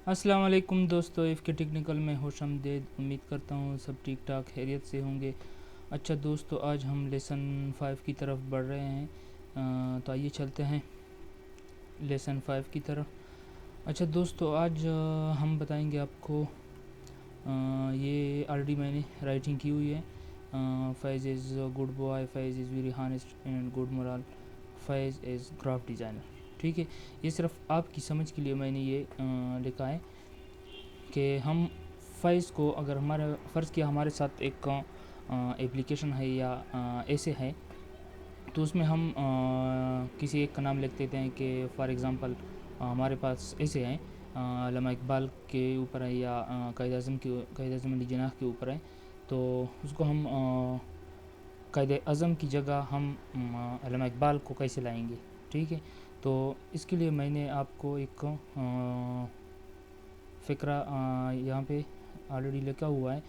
अस्सलाम वालेकुम दोस्तों, इफ़ के टेक्निकल में होश आमदीद। उम्मीद करता हूँ सब ठीक ठाक खैरियत से होंगे। अच्छा दोस्तों, आज हम लेसन 5 की तरफ बढ़ रहे हैं। तो आइए चलते हैं लेसन 5 की तरफ। अच्छा दोस्तों, आज हम बताएंगे आपको, ये ऑलरेडी मैंने राइटिंग की हुई है। Faiz is good boy, Faiz is very honest and good moral, Faiz is graph designer. ठीक है, ये सिर्फ आपकी समझ के लिए मैंने ये लिखा है कि हम फ़ाइल्स को, अगर हमारा फ़र्ज़ किया हमारे साथ एक एप्लीकेशन है या ऐसे है, तो उसमें हम किसी एक का नाम लिख देते हैं कि फ़ॉर एग्ज़ाम्पल हमारे पास ऐसे हैं, अल्लामा इकबाल के ऊपर है या कायद अज़म अली जिन्नाह के ऊपर है। तो उसको हम कायद अज़म की जगह हम अल्लामा इकबाल को कैसे लाएंगे। ठीक है, तो इसके लिए मैंने आपको एक फ़िक्रा यहाँ पे ऑलरेडी लिखा हुआ है।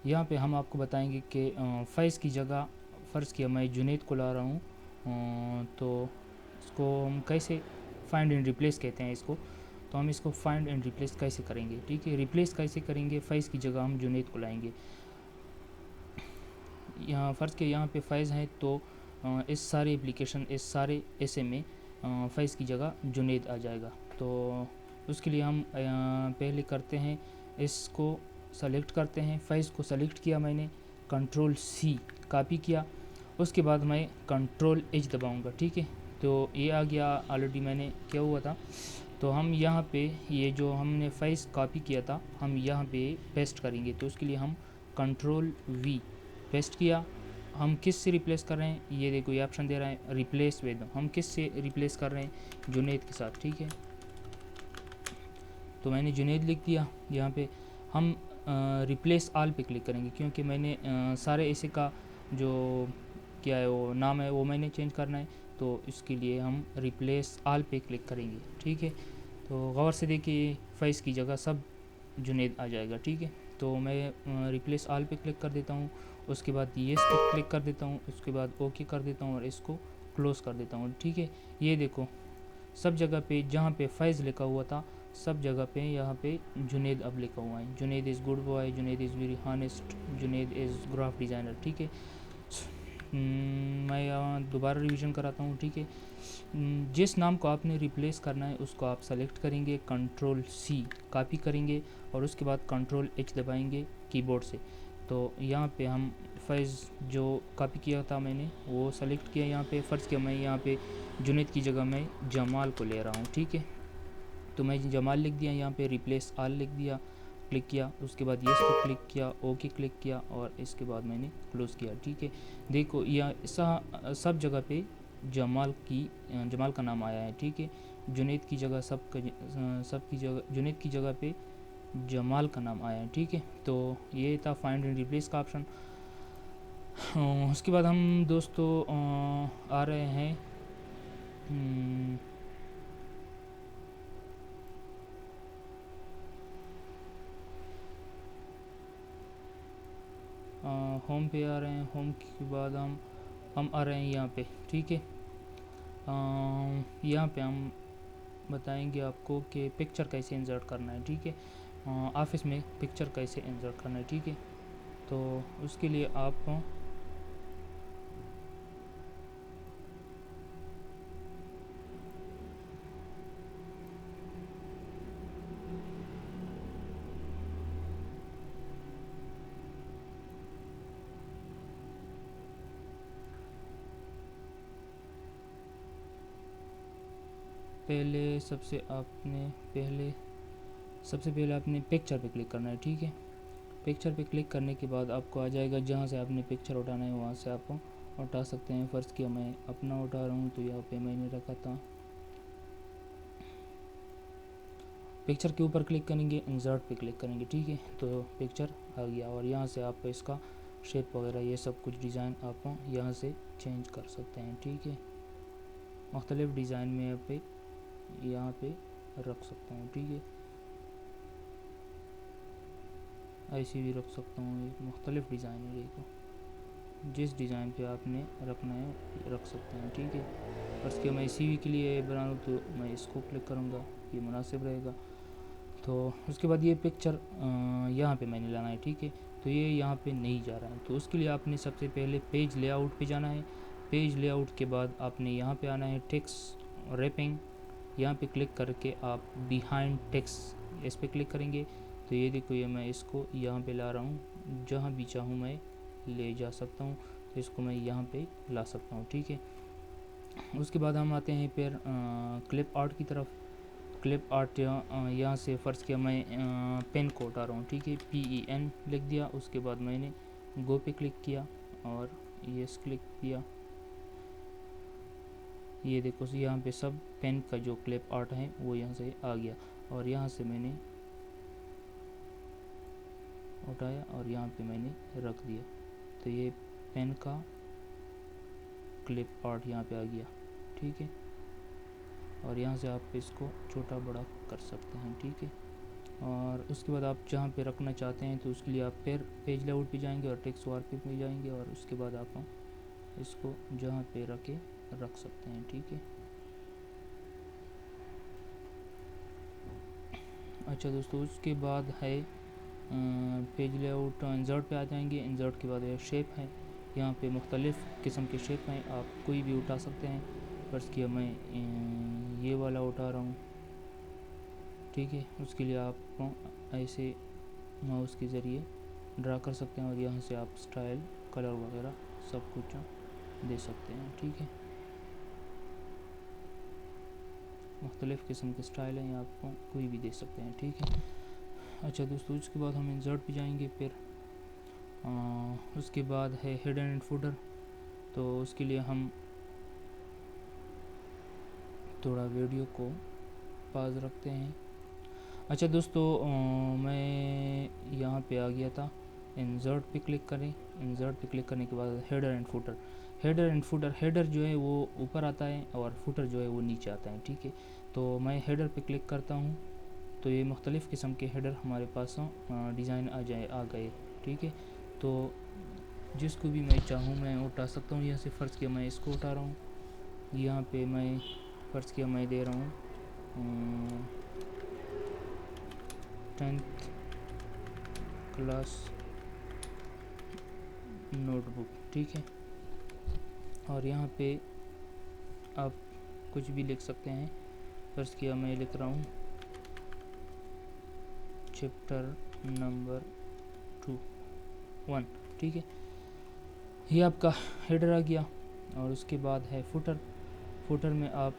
यहाँ पे हम आपको बताएंगे कि फ़ैज़ की जगह फ़र्ज़ किया मैं जुनैद को ला रहा हूँ, तो इसको हम कैसे फाइंड एंड रिप्लेस कहते हैं इसको। तो हम इसको फाइंड एंड रिप्लेस कैसे करेंगे। ठीक है, रिप्लेस कैसे करेंगे, फ़ैज़ की जगह हम जुनैद को लाएंगे। यहाँ फ़र्ज़ किया यहाँ पे फ़ैज़ है, तो इस सारे एप्लीकेशन, इस सारे ऐसे में फ़ैज़ की जगह जुनैद आ जाएगा। तो उसके लिए हम पहले करते हैं, इसको सेलेक्ट करते हैं। फ़ैज़ को सेलेक्ट किया मैंने, कंट्रोल सी कॉपी किया, उसके बाद मैं कंट्रोल एच दबाऊंगा। ठीक है, तो ये आ गया, ऑलरेडी मैंने किया हुआ था। तो हम यहाँ पे ये जो हमने फ़ैज़ कॉपी किया था हम यहाँ पे पेस्ट करेंगे। तो उसके लिए हम कंट्रोल वी पेस्ट किया। हम किस से रिप्लेस कर रहे हैं, ये देखो ये ऑप्शन दे रहा है रिप्लेस विद, हम किस से रिप्लेस कर रहे हैं, जुनैद के साथ। ठीक है, तो मैंने जुनैद लिख दिया। यहाँ पे हम रिप्लेस आल पे क्लिक करेंगे, क्योंकि मैंने सारे ऐसे का जो क्या है वो नाम है वो मैंने चेंज करना है। तो इसके लिए हम रिप्लेस आल पे क्लिक करेंगे। ठीक है, तो गौर से देखिए फ़ैज़ की जगह सब जुनैद आ जाएगा। ठीक है, तो मैं रिप्लेस आल पे क्लिक कर देता हूँ, उसके बाद येस पे क्लिक कर देता हूँ, उसके बाद ओके कर देता हूँ और इसको क्लोज़ कर देता हूँ। ठीक है, ये देखो सब जगह पे जहाँ पे फ़ैज़ लिखा हुआ था सब जगह पे यहाँ पे जुनैद अब लिखा हुआ है। Junaid is good boy, Junaid is very honest, Junaid is graph designer. ठीक है, मैं यहाँ दोबारा रिवीजन कराता हूँ। ठीक है, जिस नाम को आपने रिप्लेस करना है उसको आप सेलेक्ट करेंगे, कंट्रोल सी कॉपी करेंगे और उसके बाद कंट्रोल एच दबाएंगे कीबोर्ड से। तो यहाँ पे हम फ़ैज़ जो कॉपी किया था मैंने वो सेलेक्ट किया, यहाँ पे फ़र्ज़ किया मैं यहाँ पे जुनैद की जगह मैं जमाल को ले रहा हूँ। ठीक है, तो मैं जमाल लिख दिया, यहाँ पे रिप्लेस आल लिख दिया, क्लिक किया, उसके बाद येस पे क्लिक किया, ओके क्लिक किया और इसके बाद मैंने क्लोज़ किया। ठीक है, देखो यह सब जगह पे जमाल का नाम आया है। ठीक है, जुनैद की जगह सब की जगह जुनैद की जगह पे जमाल का नाम आया है। ठीक है, तो ये था फाइंड एंड रिप्लेस का ऑप्शन। उसके बाद हम दोस्तों आ रहे हैं होम पे आ रहे हैं। होम के बाद हम आ रहे हैं यहाँ पे। ठीक है, यहाँ पे हम बताएंगे आपको कि पिक्चर कैसे इंसर्ट करना है। ठीक है, ऑफिस में पिक्चर कैसे इंसर्ट करना है। ठीक है, तो उसके लिए आप सबसे पहले आपने पिक्चर पे क्लिक करना है। ठीक है, पिक्चर पे क्लिक करने के बाद आपको आ जाएगा जहाँ से आपने पिक्चर उठाना है वहाँ से आप उठा सकते हैं। फ़र्ज़ किया मैं अपना उठा रहा हूँ, तो यहाँ पे मैंने रखा था, पिक्चर के ऊपर क्लिक करेंगे, इंसर्ट पे क्लिक करेंगे। ठीक है, तो पिक्चर आ गया और यहाँ से आप इसका शेप वगैरह ये सब कुछ डिज़ाइन आप यहाँ से चेंज कर सकते हैं। ठीक है, मुख्तलिफ़ डिज़ाइन में यहाँ पे रख सकता हूँ। ठीक है, ऐसे भी रख सकता हूँ, एक मुख्तलिफ़ डिज़ाइन है, देखो जिस डिज़ाइन पे आपने रखना है रख सकते हैं। ठीक है, और इसके मैं CV के लिए बनाऊँ तो मैं इसको क्लिक करूँगा, ये मुनासिब रहेगा। तो उसके बाद ये पिक्चर यहाँ पे मैंने लाना है, ठीक है। तो ये यहाँ पे नहीं जा रहा है, तो उसके लिए आपने सबसे पहले पेज लेआउट पे जाना है। पेज लेआउट के बाद आपने यहाँ पे आना है टेक्स्ट रैपिंग, यहाँ पे क्लिक करके आप बिहाइंड टेक्स्ट इस पर क्लिक करेंगे। तो ये देखो, ये मैं इसको यहाँ पे ला रहा हूँ, जहाँ भी चाहूँ मैं ले जा सकता हूँ, तो इसको मैं यहाँ पे ला सकता हूँ, ठीक है। उसके बाद हम आते हैं फिर क्लिप आर्ट की तरफ। क्लिप आर्ट यहाँ से फ़र्ज़ किया मैं पेन को उठा रहा हूँ, ठीक है, PEN लिख दिया। उसके बाद मैंने गो पे क्लिक किया और यस क्लिक किया। ये देखो यहाँ पे सब पेन का जो क्लिप आर्ट है वो यहाँ से आ गया, और यहाँ से मैंने उठाया और यहाँ पे मैंने रख दिया। तो ये पेन का क्लिप आर्ट यहाँ पे आ गया, ठीक है। और यहाँ से आप इसको छोटा बड़ा कर सकते हैं, ठीक है। और उसके बाद आप जहाँ पे रखना चाहते हैं तो उसके लिए आप फिर पेज लेआउट पे जाएंगे और टेक्स्ट वारपेपर में जाएंगे, और उसके बाद आप इसको जहाँ पे रख सकते हैं, ठीक है। अच्छा दोस्तों, उसके बाद है पेज लेआउट इंसर्ट पे आ जाएंगे। इंसर्ट के बाद शेप है, यहाँ पे मुख्तलिफ़ किस्म के शेप हैं, आप कोई भी उठा सकते हैं। फर्स्ट किया मैं ये वाला उठा रहा हूँ, ठीक है। उसके लिए आप ऐसे माउस के ज़रिए ड्रा कर सकते हैं, और यहाँ से आप स्टाइल कलर वगैरह सब कुछ दे सकते हैं, ठीक है। मुख्तलिफ़ किस्म के स्टाइल हैं, आपको कोई भी दे सकते हैं, ठीक है। अच्छा दोस्तों, उसके बाद हम इंसर्ट पे जाएंगे। फिर उसके बाद है हेडर एंड फुटर। तो उसके लिए हम थोड़ा वीडियो को पाज रखते हैं। अच्छा दोस्तों, मैं यहाँ पे आ गया था, इंसर्ट पे क्लिक करें। इंसर्ट पे क्लिक करने के बाद header and footer. Header and footer, header जो है वो ऊपर आता है और फुटर जो है वो नीचे आता है, ठीक है। तो मैं हेडर पे क्लिक करता हूँ, तो ये मुख्तलिफ़ किस्म के हेडर हमारे पास डिज़ाइन आ गए, ठीक है। तो जिसको भी मैं चाहूँ मैं उठा सकता हूँ। यहाँ से फ़र्ज़ किया मैं इसको उठा रहा हूँ, यहाँ पे मैं फ़र्ज़ किया मैं दे रहा हूँ 10th क्लास नोटबुक, ठीक है। और यहाँ पे आप कुछ भी लिख सकते हैं। फ़र्ज़ किया मैं लिख रहा हूँ चैप्टर नंबर 1, ठीक है। ये आपका हेडर आ गया। और उसके बाद है फुटर। फुटर में आप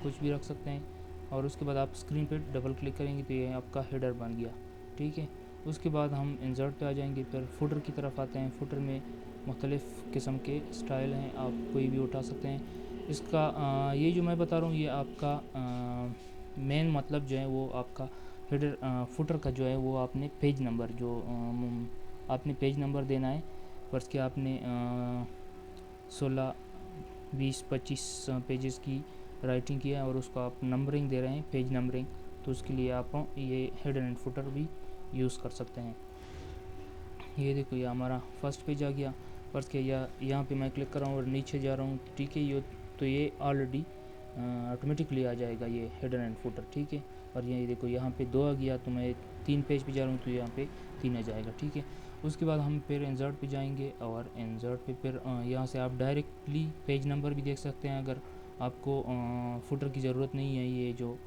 कुछ भी रख सकते हैं, और उसके बाद आप स्क्रीन पे डबल क्लिक करेंगे तो ये आपका हेडर बन गया, ठीक है। उसके बाद हम इंसर्ट पे आ जाएंगे, फिर फुटर की तरफ आते हैं। फुटर में मुख्तलिफ़ किस्म के स्टाइल हैं, आप कोई भी उठा सकते हैं। इसका ये जो मैं बता रहा हूँ ये आपका मेन मतलब जो है वो आपका हेडर फुटर का जो है वो आपने पेज नंबर जो आपने पेज नंबर देना है। वर्ष के आपने 16, 20, 25 पेजेस की राइटिंग किया है और उसको आप नंबरिंग दे रहे हैं, पेज नंबरिंग, तो उसके लिए आप ये हेडर एंड फुटर भी यूज़ कर सकते हैं। ये देखो, ये हमारा फर्स्ट पेज आ गया। फर्ज के यहाँ पे मैं क्लिक कर रहा हूँ और नीचे जा रहा हूँ, ठीक है। ये तो ये ऑलरेडी ऑटोमेटिकली आ जाएगा ये हेडर एंड फुटर, ठीक है। और ये देखो यहाँ पे 2 आ गया, तो मैं 3 पेज पे जा रहा हूँ तो यहाँ पे 3 आ जाएगा, ठीक है। उसके बाद हम फिर इंसर्ट पे जाएंगे, और इंसर्ट पे फिर यहाँ से आप डायरेक्टली पेज नंबर भी देख सकते हैं। अगर आपको फुटर की ज़रूरत नहीं है, ये जो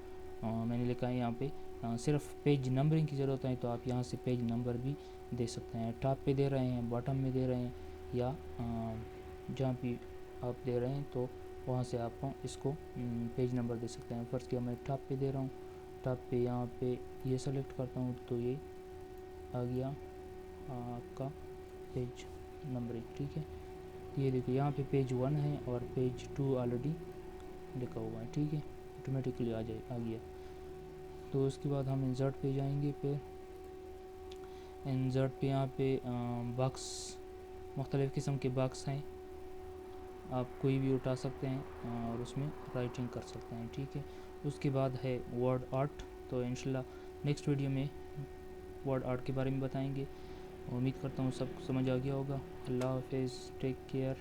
मैंने लिखा है यहाँ पे सिर्फ पेज नंबरिंग की ज़रूरत है, तो आप यहाँ से पेज नंबर भी दे सकते हैं। टॉप पे दे रहे हैं, बॉटम में दे रहे हैं, या जहाँ भी आप दे रहे हैं तो वहाँ से आप इसको पेज नंबर दे सकते हैं। फ़र्ज़ किया मैं टॉप पे दे रहा हूँ, टॉप पे यहाँ पे ये सेलेक्ट करता हूँ तो ये आ गया आपका पेज नंबरिंग, ठीक है। ये देखो यहाँ पे पेज 1 है और पेज 2 ऑलरेडी लिखा हुआ है, ठीक है, ऑटोमेटिकली आ गया। तो उसके बाद हम इंसर्ट पे जाएंगे। फिर इंसर्ट पे यहाँ पे बॉक्स, मुख्तलिफ़ किस्म के बॉक्स हैं, आप कोई भी उठा सकते हैं और उसमें राइटिंग कर सकते हैं, ठीक है। उसके बाद है वर्ड आर्ट। तो इंशाल्लाह नेक्स्ट वीडियो में वर्ड आर्ट के बारे में बताएंगे। उम्मीद करता हूँ सब समझ आ गया होगा। अल्लाह हाफ़िज़, टेक केयर।